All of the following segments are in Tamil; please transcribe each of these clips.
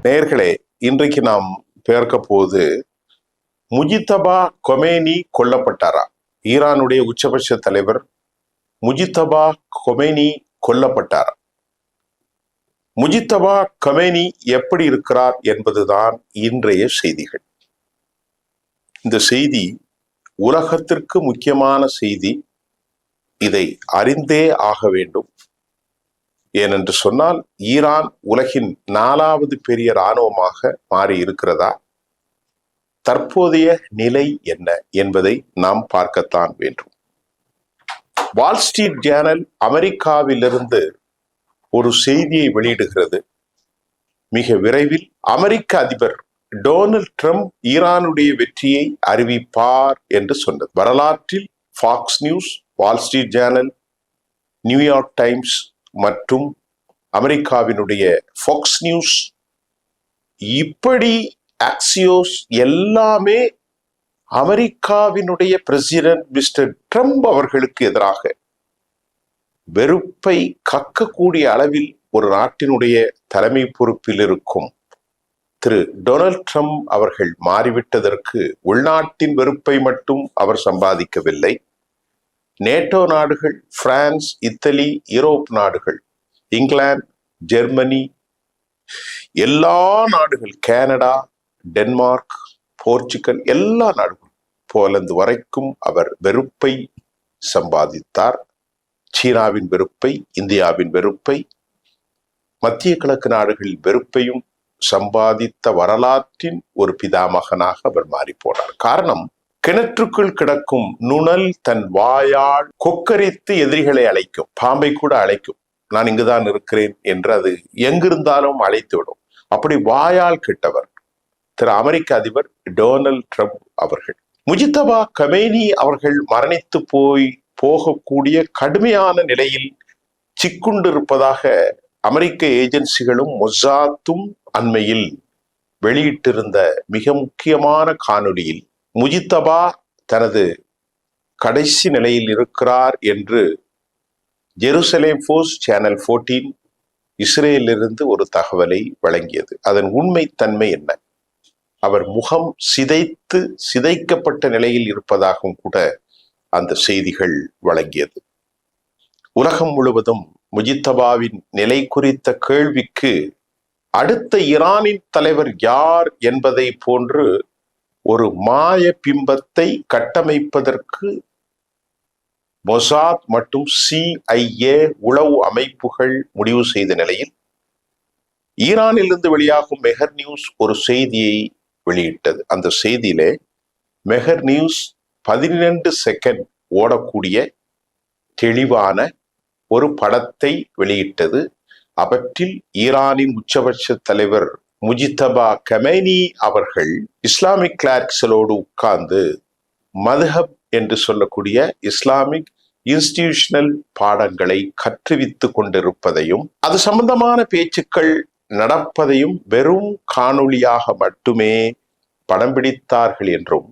நேயர்களே, இன்றைக்கு நாம் பார்க்க போது முஜித்தபா கொமேனி கொல்லப்பட்டாரா? ஈரானுடைய உச்சபட்ச தலைவர் முஜித்தபா கொமேனி கொல்லப்பட்டாரா? முஜித்தபா கொமேனி எப்படி இருக்கிறார் என்பதுதான் இன்றைய செய்திகள். இந்த செய்தி உலகத்திற்கு முக்கியமான செய்தி. இதை அறிந்தே ஆக வேண்டும். ஏனென்று சொன்னால், ஈரான் உலகின் 4வது பெரிய இராணுவமாக மாறி இருக்கிறதா? தற்போதைய நிலை என்ன என்பதை நாம் பார்க்கத்தான் வேண்டும். வால் ஸ்ட்ரீட் ஜேர்னல் அமெரிக்காவிலிருந்து ஒரு செய்தியை வெளியிடுகிறது. மிக விரைவில் அமெரிக்க அதிபர் டொனால்ட் ட்ரம்ப் ஈரானுடைய வெற்றியை அறிவிப்பார் என்று சொன்னது. வரலாற்றில் Fox News, Wall Street Journal, New York Times மற்றும் அமெரிக்காவினுடைய ஃபாக்ஸ் நியூஸ், இப்படி ஆக்சியோஸ் எல்லாமே அமெரிக்காவினுடைய பிரசிடென்ட் மிஸ்டர் ட்ரம்ப் அவர்களுக்கு எதிராக வெறுப்பை கக்கக்கூடிய அளவில் ஒரு நாட்டினுடைய தலைமை பொறுப்பில் இருக்கும் திரு டொனால்ட் ட்ரம்ப் அவர்கள் மாறிவிட்டதற்கு உள்நாட்டின் வெறுப்பை மட்டும் அவர் சம்பாதிக்கவில்லை. நேட்டோ நாடுகள், பிரான்ஸ், இத்தாலி, யூரோப் நாடுகள், இங்கிலாந்து, ஜெர்மனி, எல்லா நாடுகள், கனடா, டென்மார்க், போர்ச்சுகல், எல்லா நாடுகளும், போலந்து வரைக்கும் அவர் வெறுப்பை சம்பாதித்தார். சீனாவின் வெறுப்பை, இந்தியாவின் வெறுப்பை, மத்திய கிழக்கு நாடுகளின் வெறுப்பையும் சம்பாதித்த வரலாற்றின் ஒரு பிதாமகனாக அவர் மாறி போனார். காரணம், கிணற்றுக்குள் கிடக்கும் நுணல் தன் வாயால் கொக்கரித்து எதிரிகளை அழைக்கும். பாம்பை கூட அழைக்கும். நான் இங்குதான் இருக்கிறேன் என்று அது எங்கிருந்தாலும் அழைத்து விடும். அப்படி வாயால் கிட்டவர் திரு அமெரிக்க அதிபர் டொனால்ட் ட்ரம்ப் அவர்கள். முஜித்தபா கொமேனி அவர்கள் மரணித்து போகக்கூடிய கடுமையான நிலையில் சிக்குண்டிருப்பதாக அமெரிக்க ஏஜென்சிகளும் மொசாத்தும் அண்மையில் வெளியிட்டிருந்த மிக முக்கியமான காணொளியில் முஜித்தபா தனது கடைசி நிலையில் இருக்கிறார் என்று ஜெருசலேம் போஸ்ட் சேனல் 14 இஸ்ரேலிலிருந்து ஒரு தகவலை வழங்கியது. அதன் உண்மை தன்மை என்ன? அவர் முகம் சிதைக்கப்பட்ட நிலையில் இருப்பதாகவும் கூட அந்த செய்திகள் வழங்கியது. உலகம் முழுவதும் முஜித்தபாவின் நிலை குறித்த கேள்விக்கு அடுத்த ஈரானின் தலைவர் யார் என்பதை போன்று ஒரு மாய பிம்பத்தை கட்டமைப்பதற்கு மொசாத் மற்றும் CIA உளவு அமைப்புகள் முடிவு செய்த நிலையில் ஈரானிலிருந்து வெளியாகும் மெஹர் நியூஸ் ஒரு செய்தியை வெளியிட்டது. அந்த செய்தியிலே மெஹர் நியூஸ் 12 செகண்ட் ஓடக்கூடிய தெளிவான ஒரு படத்தை வெளியிட்டது. அவற்றில் ஈரானின் உச்சபட்ச தலைவர் முஜித்தபா கொமேனி அவர்கள் இஸ்லாமிக் கிளார்க்ஸலோடு உட்கார்ந்து மதுஹப் என்று சொல்லக்கூடிய இஸ்லாமிக் இன்ஸ்டிடியூஷனல் பாடங்களை கற்றுவித்துக் கொண்டிருப்பதையும் அது சம்பந்தமான பேச்சுக்கள் நடப்பதையும் வெறும் காணொளியாக மட்டுமே படம் பிடித்தார்கள் என்றும்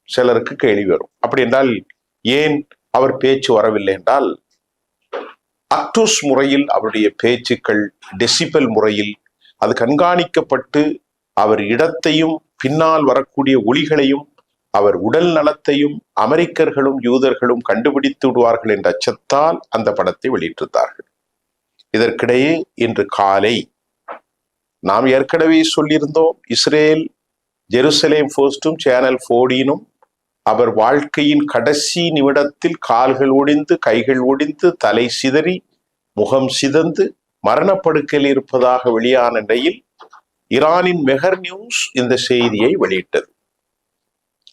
சிலருக்கு கேள்வி வரும். அப்படி என்றால் ஏன் அவர் பேச்சு வரவில்லை என்றால், அக்டோஸ் முறையில் அவருடைய பேச்சுக்கள், டெசிபல் முறையில் அது கண்காணிக்கப்பட்டு அவர் இடத்தையும் பின்னால் வரக்கூடிய ஒலிகளையும் அவர் உடல் நலத்தையும் அமெரிக்கர்களும் யூதர்களும் கண்டுபிடித்து விடுவார்கள் என்ற அச்சத்தால் அந்த படத்தை வெளியிட்டிருந்தார்கள். இதற்கிடையே இன்று காலை நாம் ஏற்கனவே சொல்லியிருந்தோம், இஸ்ரேல் ஜெருசலேம் போஸ்டும் சேனல் 14 அவர் வாழ்க்கையின் கடைசி நிமிடத்தில் கால்கள் ஒடிந்து, கைகள் ஒடிந்து, தலை சிதறி, முகம் சிதந்து மரணப்படுக்கையில் இருப்பதாக வெளியான நிலையில் ஈரானின் மெஹர் நியூஸ் இந்த செய்தியை வெளியிட்டது.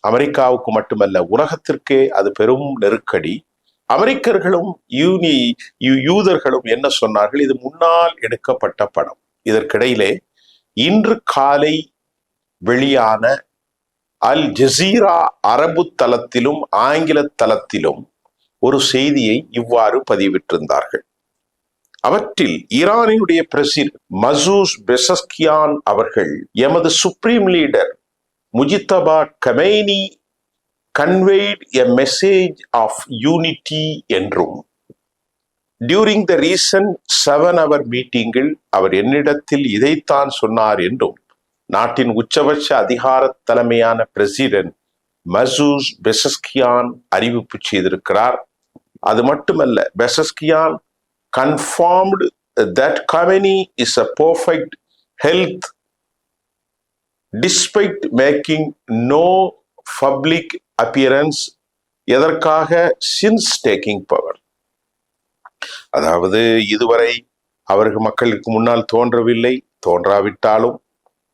அமெரிக்காவுக்கு மட்டுமல்ல, உலகத்திற்கே அது பெரும் நெருக்கடி. அமெரிக்கர்களும் யூதர்களும் என்ன சொன்னார்கள்? இது முன்னால் எடுக்கப்பட்ட படம். இதற்கிடையிலே இன்று காலை வெளியான அல் ஜசீரா அரபு தளத்திலும் ஆங்கில தளத்திலும் ஒரு செய்தியை இவ்வாறு பதிவிட்டிருந்தார்கள். அவற்றில் ஈரானினுடைய பிரசிடென்ட் மசூத் பெசஸ்கியான் அவர்கள், எமது supreme leader Mojtaba Khamenei conveyed a message of unity என்றும், டியூரிங் த ரீசன்ட் 7-hour மீட்டிங்கில் அவர் என்னிடத்தில் இதைத்தான் சொன்னார் என்றும் நாட்டின் உச்சபட்ச அதிகார தலைமையான பிரசிடென்ட் மசூத் பெசஸ்கியான் அறிவிப்பு செய்திருக்கிறார். அது மட்டுமல்ல, Pezeshkian confirmed that Khamenei is a perfect health despite making no public appearance. எதற்காக? since taking power. அதாவது இதுவரை அவர்கள் மக்களுக்கு முன்னால் தோன்றவில்லை, தோன்றாவிட்டாலும்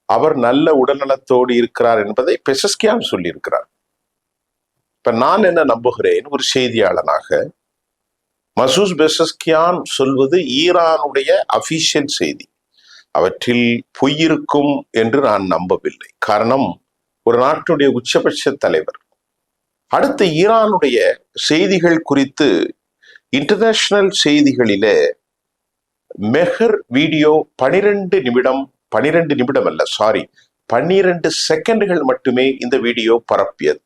அவர் நல்ல உடல்நலத்தோடு இருக்கிறார் என்பதை பெசஸ்கியான் சொல்லியிருக்கிறார். இப்ப நான் என்ன நம்புகிறேன், ஒரு செய்தியாளனாக மசூத் பெசஸ்கியான் சொல்வது ஈரானுடைய அபிஷியல் செய்தி. அவற்றில் பொய் இருக்கும் என்று நான் நம்பவில்லை. காரணம், ஒரு நாட்டுடைய உச்சபட்ச தலைவர். அடுத்து ஈரானுடைய செய்திகள் குறித்து இன்டர்நேஷனல் செய்திகளிலே மெஹர் வீடியோ 12 செகண்டுகள் மட்டுமே இந்த வீடியோ பரப்பியது.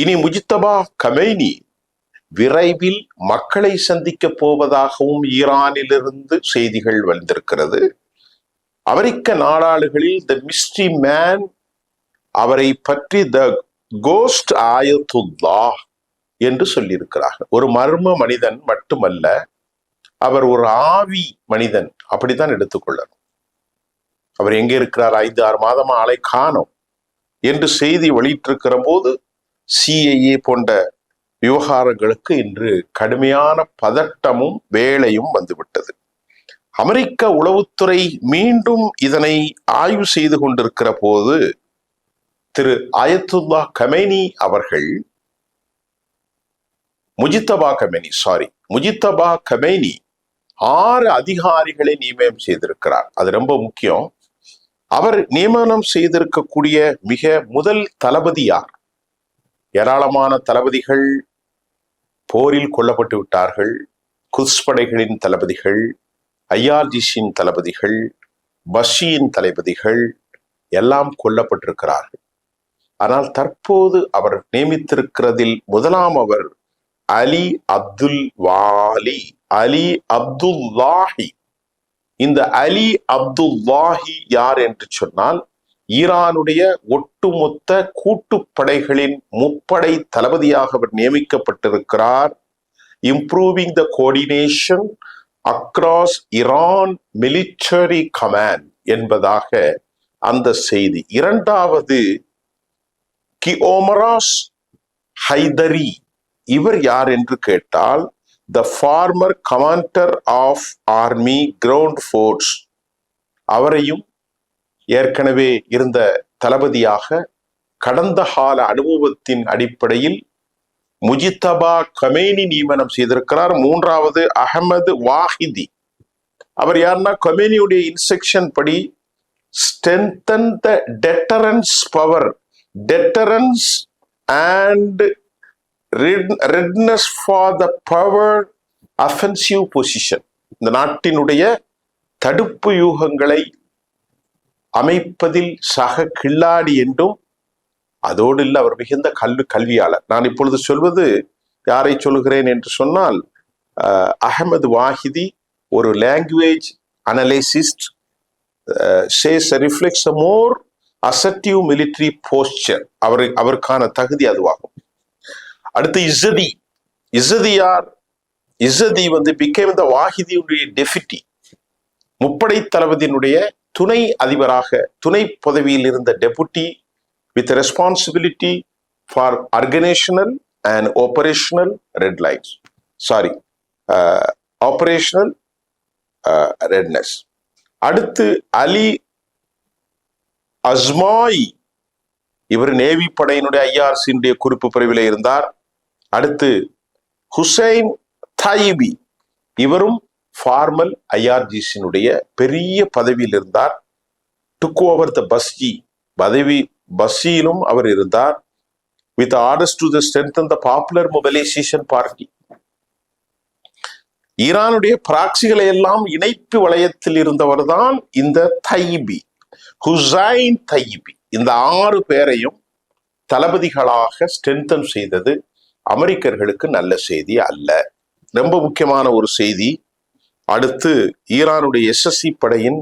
இனி முஜ்தபா கமைனி விரைவில் மக்களை சந்திக்க போவதாகவும் ஈரானிலிருந்து செய்திகள் வந்திருக்கிறது. அமெரிக்க நாடாளுகளில் த மிஸ்ட்ரி மேன், அவரை பற்றி த கோஸ்ட் ஆயத்துல்லாஹ் என்று சொல்லியிருக்கிறார்கள். ஒரு மர்ம மனிதன் மட்டுமல்ல, அவர் ஒரு ஆவி மனிதன், அப்படித்தான் எடுத்துக்கொள்ளணும். அவர் எங்கே இருக்கிறார், 5-6 மாதமா ஆளை காணோம் என்று செய்தி வெளியிட்டிருக்கிற போது சிஐஏ போன்ற விவகாரங்களுக்கு இன்று கடுமையான பதட்டமும் வேலையும் வந்துவிட்டது. அமெரிக்க உளவுத்துறை மீண்டும் இதனை ஆய்வு செய்து கொண்டிருக்கிற போது திரு ஆயத்துல்லா கமேனி அவர்கள் முஜித்தபா கமேனி 6 அதிகாரிகளை நியமனம் செய்திருக்கிறார். அது ரொம்ப முக்கியம். அவர் நியமனம் செய்திருக்கக்கூடிய மிக முதல் தளபதி யார்? ஏராளமான தளபதிகள் போரில் கொல்லப்பட்டு விட்டார்கள். குத்ஸ் படைகளின் தளபதிகள், ஐஆர்ஜிசியின் தளபதிகள், பஷியின் தளபதிகள் எல்லாம் கொல்லப்பட்டிருக்கிறார்கள். ஆனால் தற்போது அவர் நியமித்திருக்கிறதில் முதலாம் அவர் அலி அப்துல்லாஹி. இந்த அலி அப்துல்லாஹி யார் என்று சொன்னால், ஈரானுடைய ஒட்டுமொத்த கூட்டுப்படைகளின் முப்படை தளபதியாக அவர் நியமிக்கப்பட்டிருக்கிறார். Improving the coordination across Iran military command என்பதாக அந்த செய்தி. இரண்டாவது கியோமராஸ் ஹைதரி. இவர் யார் என்று கேட்டால், the former commander of army ground force. அவரையும் ஏற்கனவே இருந்த தளபதியாக கடந்த கால அனுபவத்தின் அடிப்படையில் முஜித்தபா கமேனி நியமனம் செய்திருக்கிறார். மூன்றாவது அகமது வாஹிதி. அவர் யாருன்னா, கமேனியுடைய இன்ஸ்ட்ரக்ஷன் படி strengthen the deterrence power, deterrence and readiness for the power offensive position. இந்த நாட்டினுடைய தடுப்பு யூகங்களை அமைப்பதில் சக கில்லாடி என்றும், அதோடு இல்லை, அவர் மிகுந்த கல்வியாளர். நான் இப்பொழுது சொல்வது யாரை சொல்கிறேன் என்று சொன்னால், அகமது வாஹிதி ஒரு language analyst, reflects a more assertive military posture. அவருக்கான தகுதி அதுவாகும். அடுத்து இசதி யார்? இசதி became the வாஹிதியுடைய டெபியூட்டி, முப்படை தளபதியினுடைய துணை அதிபராக, துணை பதவியில் இருந்த deputy with responsibility for organisational and operational operational redness. அடுத்து அலி அஸ்மாயி, இவர் நேவி படையினுடைய ஐஆர்சியினுடைய குறிப்பு பிரிவிலே இருந்தார். அடுத்து ஹுசைன் தாயிபி, இவரும் ஃபார்மல் ஐஆர்ஜிசியினுடைய பெரிய பதவியில் இருந்தார். டுக் ஓவர் த பசியிலும் அவர் இருந்தார். With orders to strengthen the popular mobilisation party. ஈரானுடைய பிராக்சிகளை எல்லாம் இணைப்பு வளையத்தில் இருந்தவர் தான் இந்த ஹுசைன் தையிபி. இந்த 6 பேரையும் தளபதிகளாக ஸ்ட்ரென்தன் செய்தது அமெரிக்கர்களுக்கு நல்ல செய்தி அல்ல. ரொம்ப முக்கியமான ஒரு செய்தி. அடுத்து ஈரானுடைய எஸ்எஸ்சி படையின்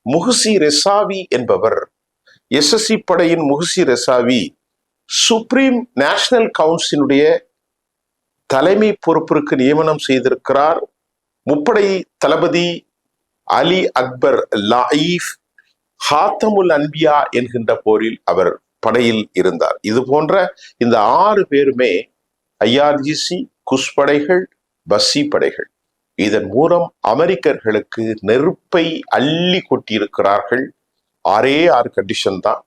முஹ்சி ரெசாவி என்பவர், எஸ்எஸ்சி படையின் முஹ்சி ரெசாவி சுப்ரீம் நேஷனல் கவுன்சிலுடைய தலைமை பொறுப்பிற்கு நியமனம் செய்திருக்கிறார். முப்படை தளபதி அலி அக்பர் லாயிஃப் ஹாத்தமுல் அன்பியா என்கின்ற போரில் அவர் படையில் இருந்தார். இது போன்ற இந்த 6 பேருமே ஐஆர்ஜிசி, குஸ் படைகள், பஸ்ஸி படைகள். இதன் மூலம் அமெரிக்கர்களுக்கு நெருப்பை அள்ளி கொட்டியிருக்கிறார்கள். 6 கண்டிஷன் தான்.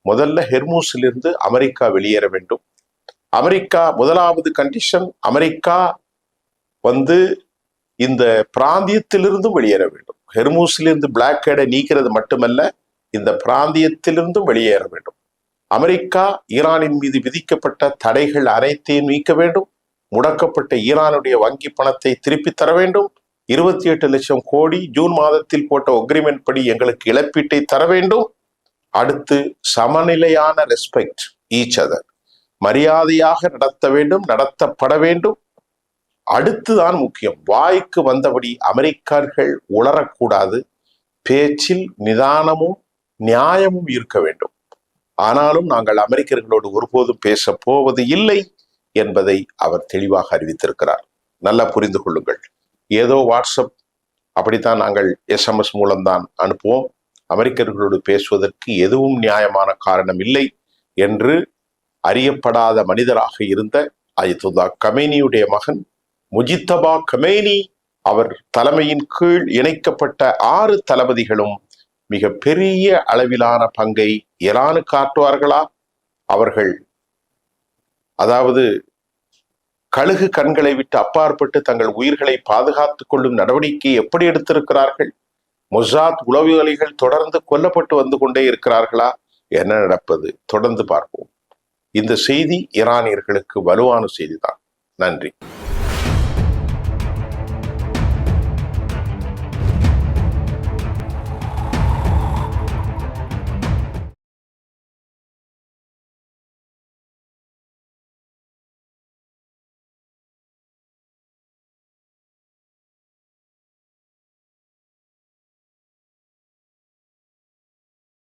முதல்ல ஹெர்மூஸிலிருந்து அமெரிக்கா வெளியேற வேண்டும். அமெரிக்கா முதலாவது கண்டிஷன், அமெரிக்கா இந்த பிராந்தியத்திலிருந்தும் வெளியேற வேண்டும். ஹெர்மூஸிலிருந்து பிளாக்கேடை நீக்கிறது மட்டுமல்ல, இந்த பிராந்தியத்திலிருந்தும் வெளியேற வேண்டும். அமெரிக்கா ஈரானின் மீது விதிக்கப்பட்ட தடைகள் அனைத்தையும் நீக்க வேண்டும். முடக்கப்பட்ட ஈரானுடைய வங்கி பணத்தை திருப்பி தர வேண்டும். 28 லட்சம் கோடி ஜூன் மாதத்தில் போட்ட அக்ரிமெண்ட் படி எங்களுக்கு இழப்பீட்டை தர வேண்டும். அடுத்து சமநிலையான ரெஸ்பெக்ட் ஈச் அதர், மரியாதையாக நடத்த வேண்டும், நடத்தப்பட வேண்டும். அடுத்துதான் முக்கியம், வாய்க்கு வந்தபடி அமெரிக்கர்கள் உளரக்கூடாது. பேச்சில் நிதானமும் நியாயமும் இருக்க வேண்டும். ஆனாலும் நாங்கள் அமெரிக்கர்களோடு ஒருபோதும் பேச போவது இல்லை என்பதை அவர் தெளிவாக அறிவித்திருக்கிறார். நல்லா புரிந்து கொள்ளுங்கள். ஏதோ வாட்ஸ்அப் அப்படித்தான் நாங்கள் SMS மூலம்தான் அனுப்புவோம், அமெரிக்கர்களோடு பேசுவதற்கு எதுவும் நியாயமான காரணம் இல்லை என்று அறியப்படாத மனிதராக இருந்த அயத்துல்லா கமேனியுடைய மகன் முஜித்தபா கமேனி அவர் தலைமையின் கீழ் இணைக்கப்பட்ட 6 தளபதிகளும் மிக பெரிய அளவிலான பங்கை ஈரானுக்கு ஆற்றுவார்களா? அவர்கள் அதாவது கழுகு கண்களை விட்டு அப்பாற்பட்டு தங்கள் உயிர்களை பாதுகாத்துக் கொள்ளும் நடவடிக்கை எப்படி எடுத்திருக்கிறார்கள்? மொசாத் உளவியலிகள் தொடர்ந்து கொல்லப்பட்டு வந்து கொண்டே இருக்கிறார்களா? என்ன நடப்பது? தொடர்ந்து பார்ப்போம். இந்த செய்தி ஈரானியர்களுக்கு வலுவான செய்திதான். நன்றி.